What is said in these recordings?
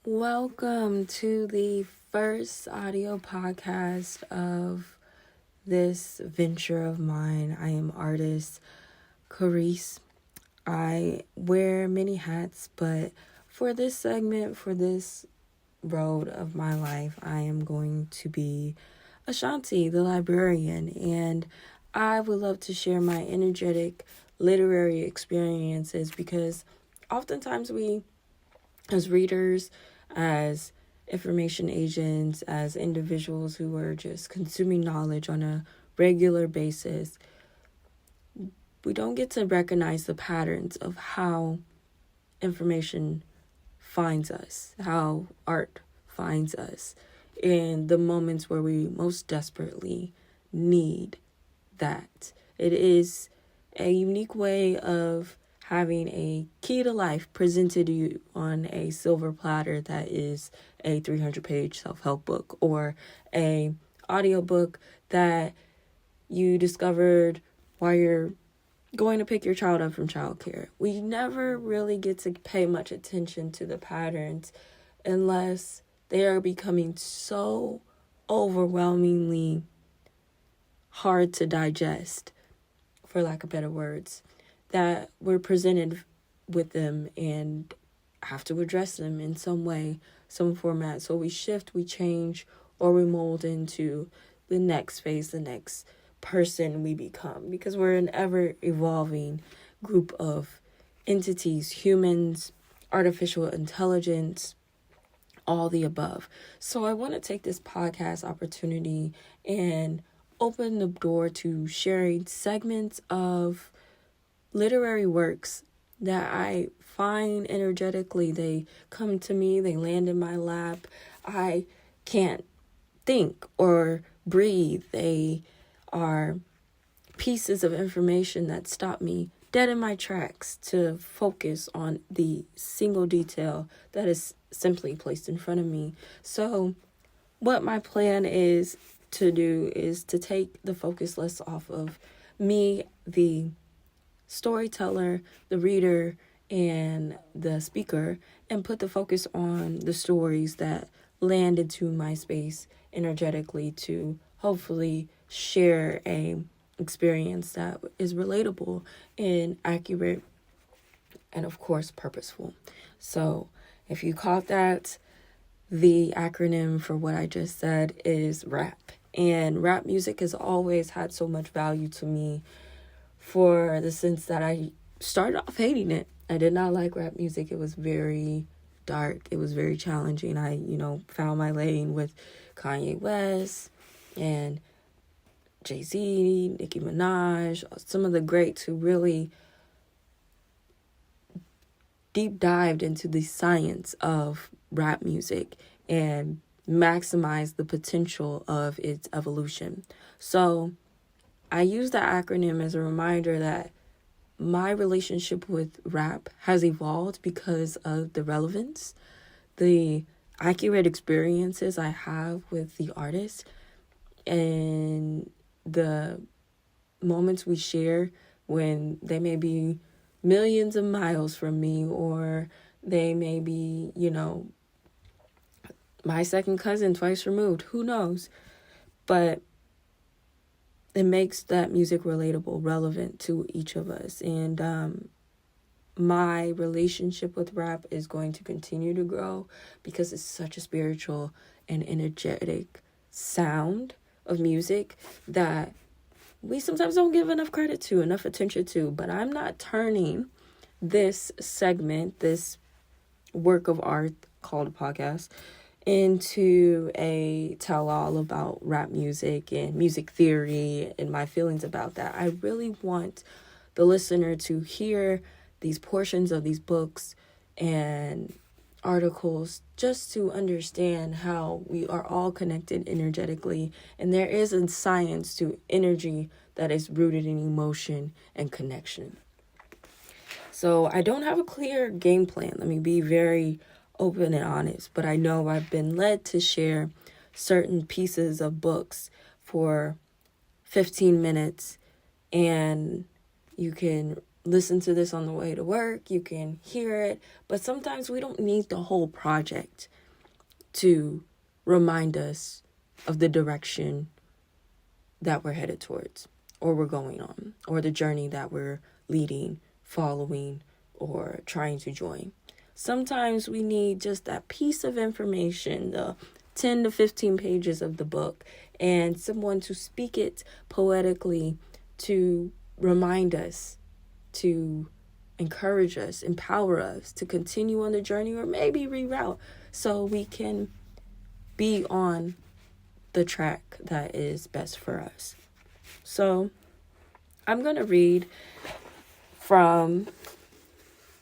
Welcome to the first audio podcast of this venture of mine. I am artist Careese. I wear many hats, but for this segment, for this road of my life, I am going to be Ashanti, the librarian, and I would love to share my energetic literary experiences because oftentimes we, as readers, as information agents, as individuals who are just consuming knowledge on a regular basis, we don't get to recognize the patterns of how information finds us, how art finds us in the moments where we most desperately need that. It is a unique way of having a key to life presented to you on a silver platter that is a 300-page self-help book or a audiobook that you discovered while you're going to pick your child up from childcare. We never really get to pay much attention to the patterns unless they are becoming so overwhelmingly hard to digest, for lack of better words, that we're presented with them and have to address them in some way, some format. So we shift, we change, or we mold into the next phase, the next person we become, because we're an ever-evolving group of entities, humans, artificial intelligence, all the above. So I want to take this podcast opportunity and open the door to sharing segments of literary works that I find energetically. They come to me, they land in my lap. I can't think or breathe. They are pieces of information that stop me dead in my tracks to focus on the single detail that is simply placed in front of me. So what my plan is to do is to take the focus less off of me, the storyteller, the reader, and the speaker, and put the focus on the stories that land into my space energetically to hopefully share a experience that is relatable and accurate and, of course, purposeful. So if you caught that, the acronym for what I just said is RAP. And rap music has always had so much value to me for the sense that I started off hating it. I did not like rap music. It was very dark. It was very challenging. I, found my lane with Kanye West and Jay-Z, Nicki Minaj, some of the greats who really deep dived into the science of rap music and maximized the potential of its evolution. So I use that acronym as a reminder that my relationship with rap has evolved because of the relevance, the accurate experiences I have with the artist, and the moments we share when they may be millions of miles from me, or they may be, my second cousin twice removed. Who knows? But it makes that music relatable, relevant to each of us. And my relationship with rap is going to continue to grow because it's such a spiritual and energetic sound of music that we sometimes don't give enough credit to, enough attention to. But I'm not turning this segment, this work of art called a podcast, into a tell-all about rap music and music theory and my feelings about that. I really want the listener to hear these portions of these books and articles just to understand how we are all connected energetically, and there is a science to energy that is rooted in emotion and connection. So I don't have a clear game plan. Let me be very open and honest, but I know I've been led to share certain pieces of books for 15 minutes, and you can listen to this on the way to work. You can hear it. But sometimes we don't need the whole project to remind us of the direction that we're headed towards, or we're going on, or the journey that we're leading, following, or trying to join. Sometimes we need just that piece of information, the 10 to 15 pages of the book, and someone to speak it poetically to remind us, to encourage us, empower us to continue on the journey, or maybe reroute so we can be on the track that is best for us. So I'm going to read from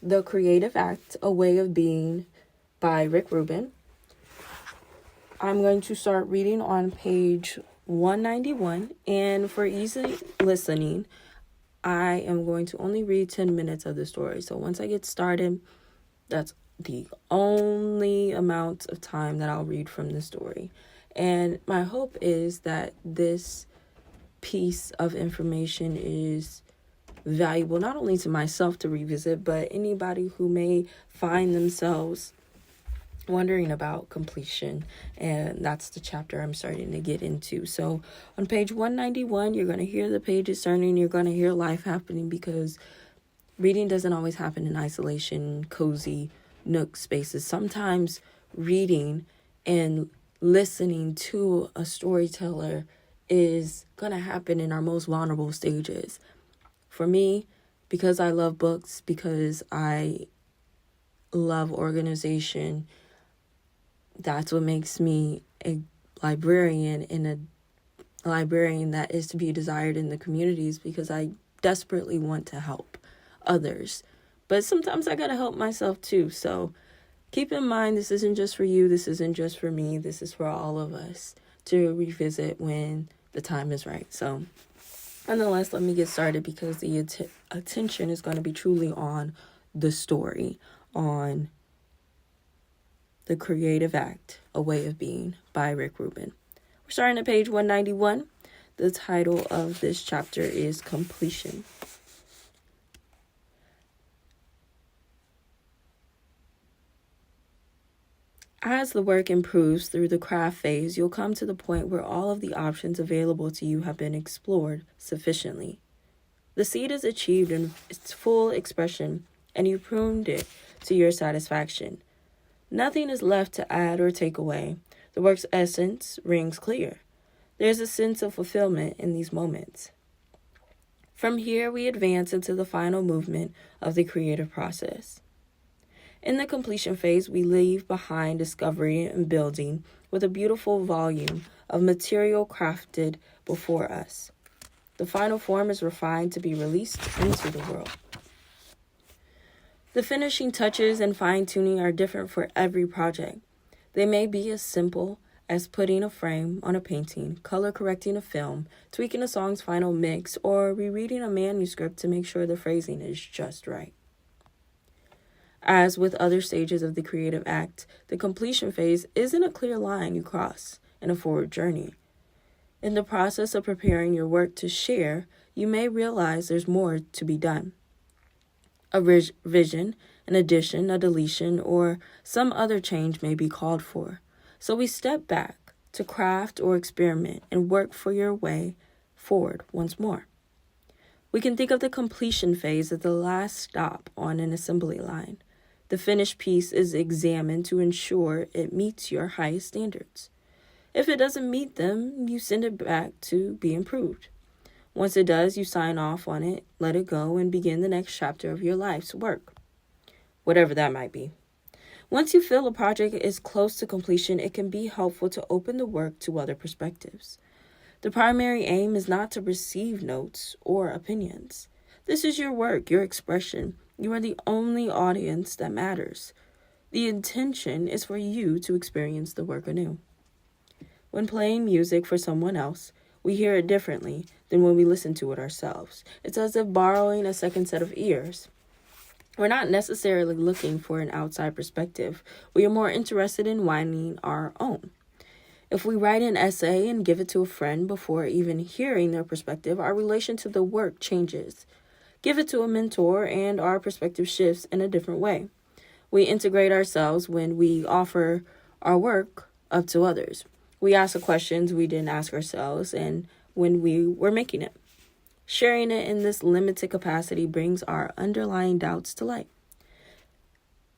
The Creative Act, A Way of Being by Rubin. I'm going to start reading on page 191, and for easy listening, I am going to only read 10 minutes of the story. So once I get started, that's the only amount of time that I'll read from the story. And my hope is that this piece of information is valuable not only to myself to revisit, but anybody who may find themselves wondering about completion. And that's the chapter I'm starting to get into. So on page 191, you're going to hear the pages turning. You're going to hear life happening, because reading doesn't always happen in isolation, cozy nook spaces. Sometimes reading and listening to a storyteller is going to happen in our most vulnerable stages. For me, because I love books, because I love organization, that's what makes me a librarian, and a librarian that is to be desired in the communities, because I desperately want to help others. But sometimes I got to help myself too. So keep in mind, this isn't just for you. This isn't just for me. This is for all of us to revisit when the time is right. So nonetheless, let me get started, because the attention is going to be truly on the story, on The Creative Act, A Way of Being by Rubin. We're starting at page 191. The title of this chapter is Completion. As the work improves through the craft phase, you'll come to the point where all of the options available to you have been explored sufficiently. The seed is achieved in its full expression, and you pruned it to your satisfaction. Nothing is left to add or take away. The work's essence rings clear. There's a sense of fulfillment in these moments. From here, we advance into the final movement of the creative process. In the completion phase, we leave behind discovery and building with a beautiful volume of material crafted before us. The final form is refined to be released into the world. The finishing touches and fine-tuning are different for every project. They may be as simple as putting a frame on a painting, color correcting a film, tweaking a song's final mix, or rereading a manuscript to make sure the phrasing is just right. As with other stages of the creative act, the completion phase isn't a clear line you cross in a forward journey. In the process of preparing your work to share, you may realize there's more to be done. A revision, an addition, a deletion, or some other change may be called for. So we step back to craft or experiment and work for your way forward once more. We can think of the completion phase as the last stop on an assembly line. The finished piece is examined to ensure it meets your highest standards. If it doesn't meet them, you send it back to be improved. Once it does, you sign off on it, let it go, and begin the next chapter of your life's work, whatever that might be. Once you feel a project is close to completion, it can be helpful to open the work to other perspectives. The primary aim is not to receive notes or opinions. This is your work, your expression. You are the only audience that matters. The intention is for you to experience the work anew. When playing music for someone else, we hear it differently than when we listen to it ourselves. It's as if borrowing a second set of ears. We're not necessarily looking for an outside perspective. We are more interested in finding our own. If we write an essay and give it to a friend before even hearing their perspective, our relation to the work changes. give it to a mentor, and our perspective shifts in a different way. We integrate ourselves when we offer our work up to others. We ask the questions we didn't ask ourselves and when we were making it. Sharing it in this limited capacity brings our underlying doubts to light.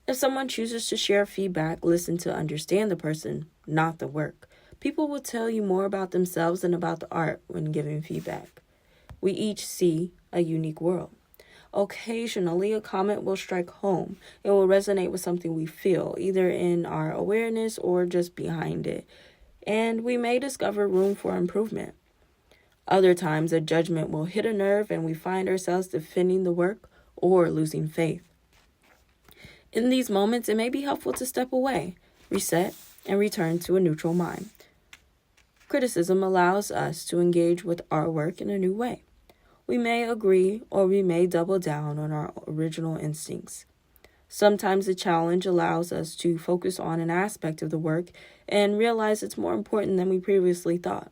If someone chooses to share feedback, listen to understand the person, not the work. People will tell you more about themselves than about the art when giving feedback. We each see a unique world. Occasionally, a comment will strike home. It will resonate with something we feel, either in our awareness or just behind it. And we may discover room for improvement. Other times, a judgment will hit a nerve and we find ourselves defending the work or losing faith. In these moments, it may be helpful to step away, reset, and return to a neutral mind. Criticism allows us to engage with our work in a new way. We may agree or we may double down on our original instincts. Sometimes the challenge allows us to focus on an aspect of the work and realize it's more important than we previously thought.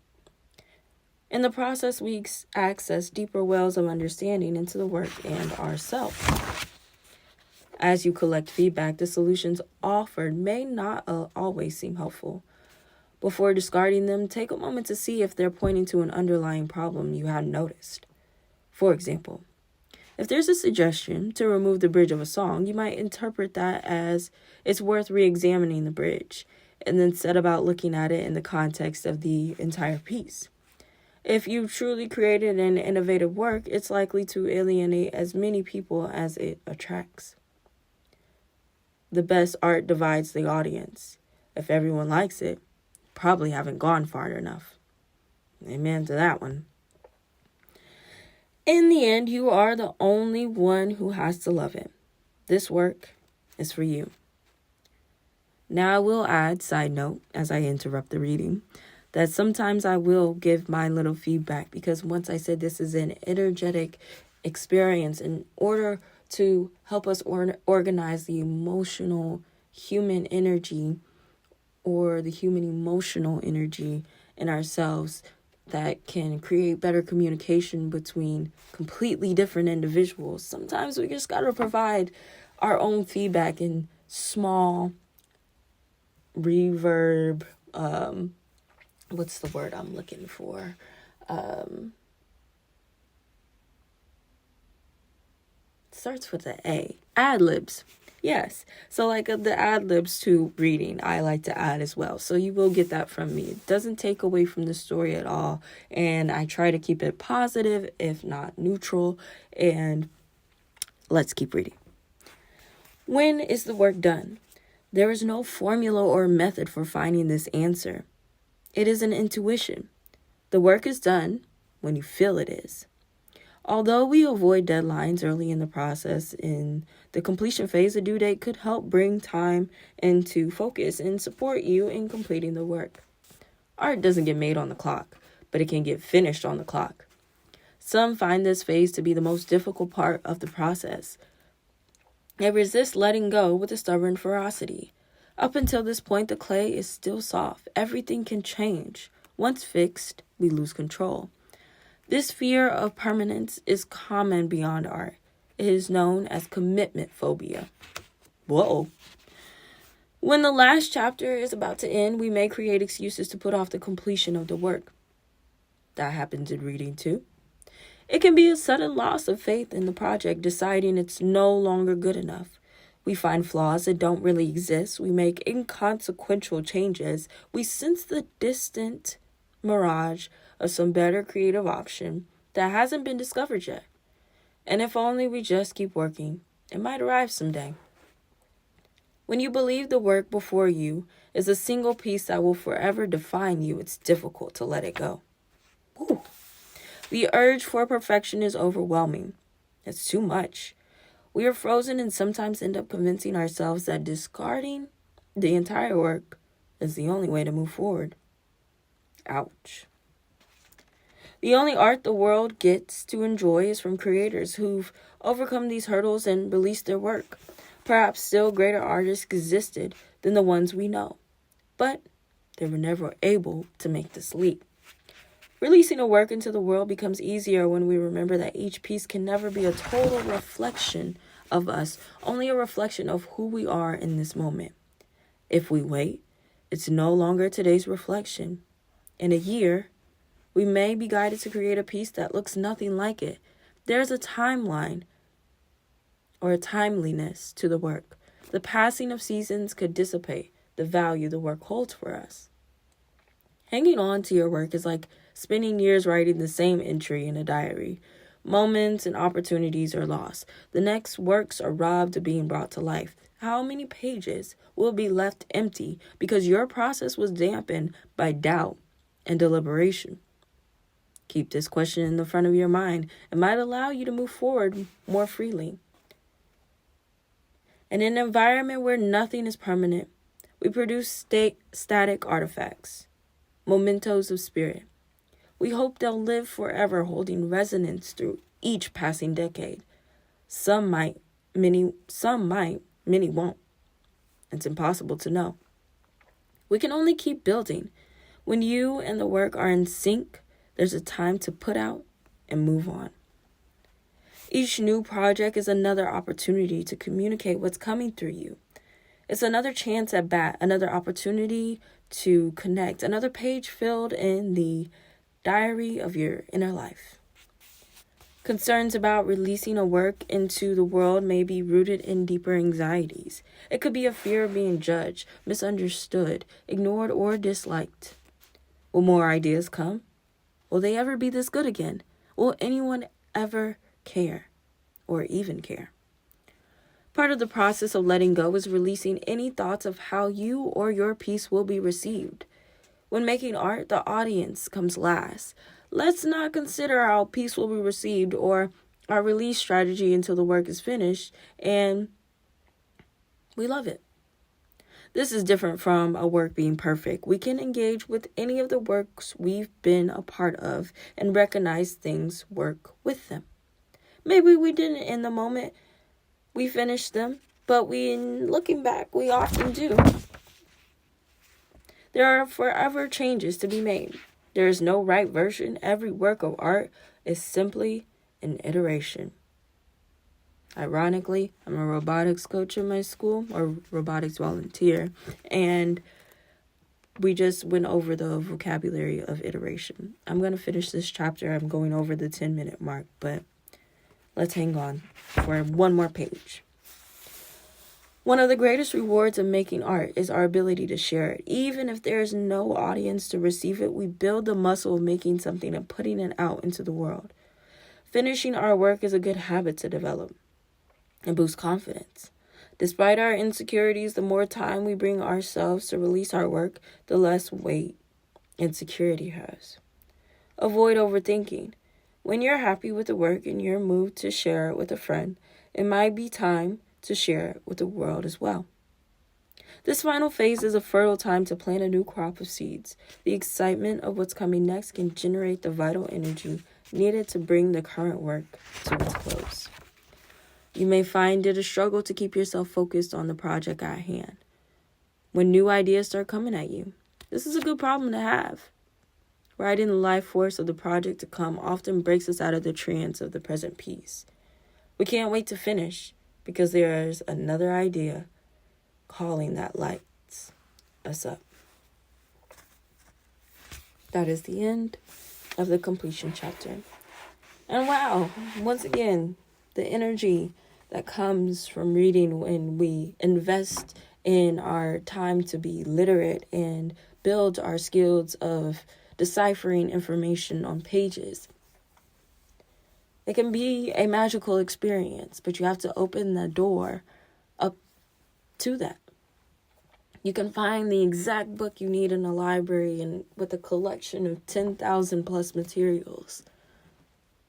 In the process, we access deeper wells of understanding into the work and ourselves. As you collect feedback, the solutions offered may not always seem helpful. Before discarding them, take a moment to see if they're pointing to an underlying problem you hadn't noticed. For example, if there's a suggestion to remove the bridge of a song, you might interpret that as it's worth re-examining the bridge, and then set about looking at it in the context of the entire piece. If you truly created an innovative work, it's likely to alienate as many people as it attracts. The best art divides the audience. If everyone likes it, probably haven't gone far enough. Amen to that one. In the end, you are the only one who has to love it. This work is for you. Now I will add, side note, as I interrupt the reading, that sometimes I will give my little feedback because once I said this is an energetic experience in order to help us organize the emotional human energy or the human emotional energy in ourselves that can create better communication between completely different individuals. Sometimes we just got to provide our own feedback in small reverb, what's the word I'm looking for? Starts with an A. Ad-libs. Yes. So like the ad-libs to reading, I like to add as well. So you will get that from me. It doesn't take away from the story at all. And I try to keep it positive, if not neutral. And let's keep reading. When is the work done? There is no formula or method for finding this answer. It is an intuition. The work is done when you feel it is. Although we avoid deadlines early in the process, in the completion phase, a due date could help bring time into focus and support you in completing the work. Art doesn't get made on the clock, but it can get finished on the clock. Some find this phase to be the most difficult part of the process. They resist letting go with a stubborn ferocity. Up until this point, the clay is still soft. Everything can change. Once fixed, we lose control. This fear of permanence is common beyond art. It is known as commitment phobia. Whoa. When the last chapter is about to end, we may create excuses to put off the completion of the work. That happens in reading too. It can be a sudden loss of faith in the project, deciding it's no longer good enough. We find flaws that don't really exist. We make inconsequential changes. We sense the distant mirage of some better creative option that hasn't been discovered yet. And if only we just keep working, it might arrive someday. When you believe the work before you is a single piece that will forever define you, it's difficult to let it go. Woo. The urge for perfection is overwhelming. It's too much. We are frozen and sometimes end up convincing ourselves that discarding the entire work is the only way to move forward. Ouch. The only art the world gets to enjoy is from creators who've overcome these hurdles and released their work. Perhaps still greater artists existed than the ones we know, but they were never able to make this leap. Releasing a work into the world becomes easier when we remember that each piece can never be a total reflection of us, only a reflection of who we are in this moment. If we wait, it's no longer today's reflection. In a year, we may be guided to create a piece that looks nothing like it. There's a timeline or a timeliness to the work. The passing of seasons could dissipate the value the work holds for us. Hanging on to your work is like spending years writing the same entry in a diary. Moments and opportunities are lost. The next works are robbed of being brought to life. How many pages will be left empty because your process was dampened by doubt and deliberation? Keep this question in the front of your mind. It might allow you to move forward more freely. In an environment where nothing is permanent, we produce static artifacts, mementos of spirit. We hope they'll live forever, holding resonance through each passing decade. Some might, many won't. It's impossible to know. We can only keep building. When you and the work are in sync, there's a time to put out and move on. Each new project is another opportunity to communicate what's coming through you. It's another chance at bat, another opportunity to connect, another page filled in the diary of your inner life. Concerns about releasing a work into the world may be rooted in deeper anxieties. It could be a fear of being judged, misunderstood, ignored, or disliked. Will more ideas come? Will they ever be this good again? Will anyone ever care or even care? Part of the process of letting go is releasing any thoughts of how you or your piece will be received. When making art, the audience comes last. Let's not consider how a piece will be received or our release strategy until the work is finished and we love it. This is different from a work being perfect. We can engage with any of the works we've been a part of and recognize things work with them. Maybe we didn't in the moment we finished them, but looking back, we often do. There are forever changes to be made. There is no right version. Every work of art is simply an iteration. Ironically, I'm a robotics coach in my school, or robotics volunteer, and we just went over the vocabulary of iteration. I'm going to finish this chapter. I'm going over the 10-minute mark, but let's hang on for one more page. One of the greatest rewards of making art is our ability to share it. Even if there is no audience to receive it, we build the muscle of making something and putting it out into the world. Finishing our work is a good habit to develop and boost confidence. Despite our insecurities, the more time we bring ourselves to release our work, the less weight insecurity has. Avoid overthinking. When you're happy with the work and you're moved to share it with a friend, it might be time to share it with the world as well. This final phase is a fertile time to plant a new crop of seeds. The excitement of what's coming next can generate the vital energy needed to bring the current work to its close. You may find it a struggle to keep yourself focused on the project at hand when new ideas start coming at you. This is a good problem to have. Riding the life force of the project to come often breaks us out of the trance of the present piece. We can't wait to finish because there's another idea calling that lights us up. That is the end of the completion chapter. And wow, once again, the energy that comes from reading when we invest in our time to be literate and build our skills of deciphering information on pages. It can be a magical experience, but you have to open the door up to that. You can find the exact book you need in a library and with a collection of 10,000 plus materials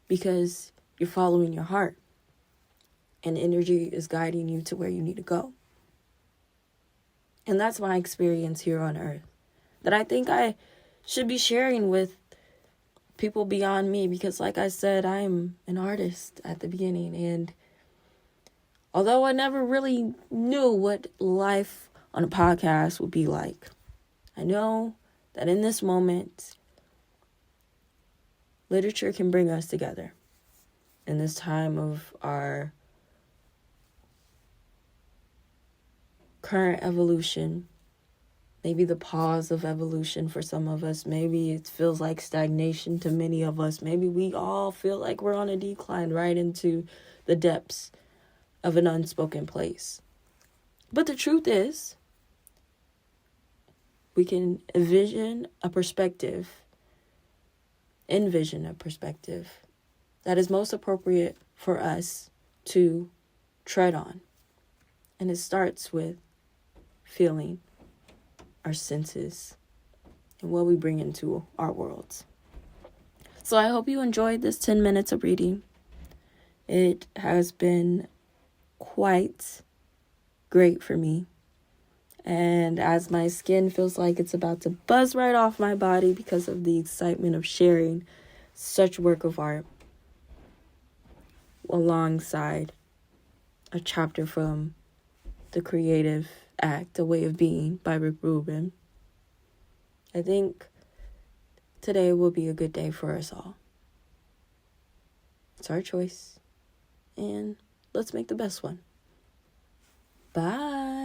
because you're following your heart and energy is guiding you to where you need to go. And that's my experience here on earth that I think I should be sharing with people beyond me because, like I said, I'm an artist at the beginning. And although I never really knew what life on a podcast would be like, I know that in this moment, literature can bring us together in this time of our current evolution. Maybe the pause of evolution for some of us. Maybe it feels like stagnation to many of us. Maybe we all feel like we're on a decline right into the depths of an unspoken place. But the truth is, we can envision a perspective that is most appropriate for us to tread on. And it starts with feeling our senses and what we bring into our worlds. So I hope you enjoyed this 10 minutes of reading. It has been quite great for me. And as my skin feels like it's about to buzz right off my body because of the excitement of sharing such work of art alongside a chapter from The Creative Act, A Way of Being by Rubin, I think today will be a good day for us all. It's our choice, and let's make the best one. Bye.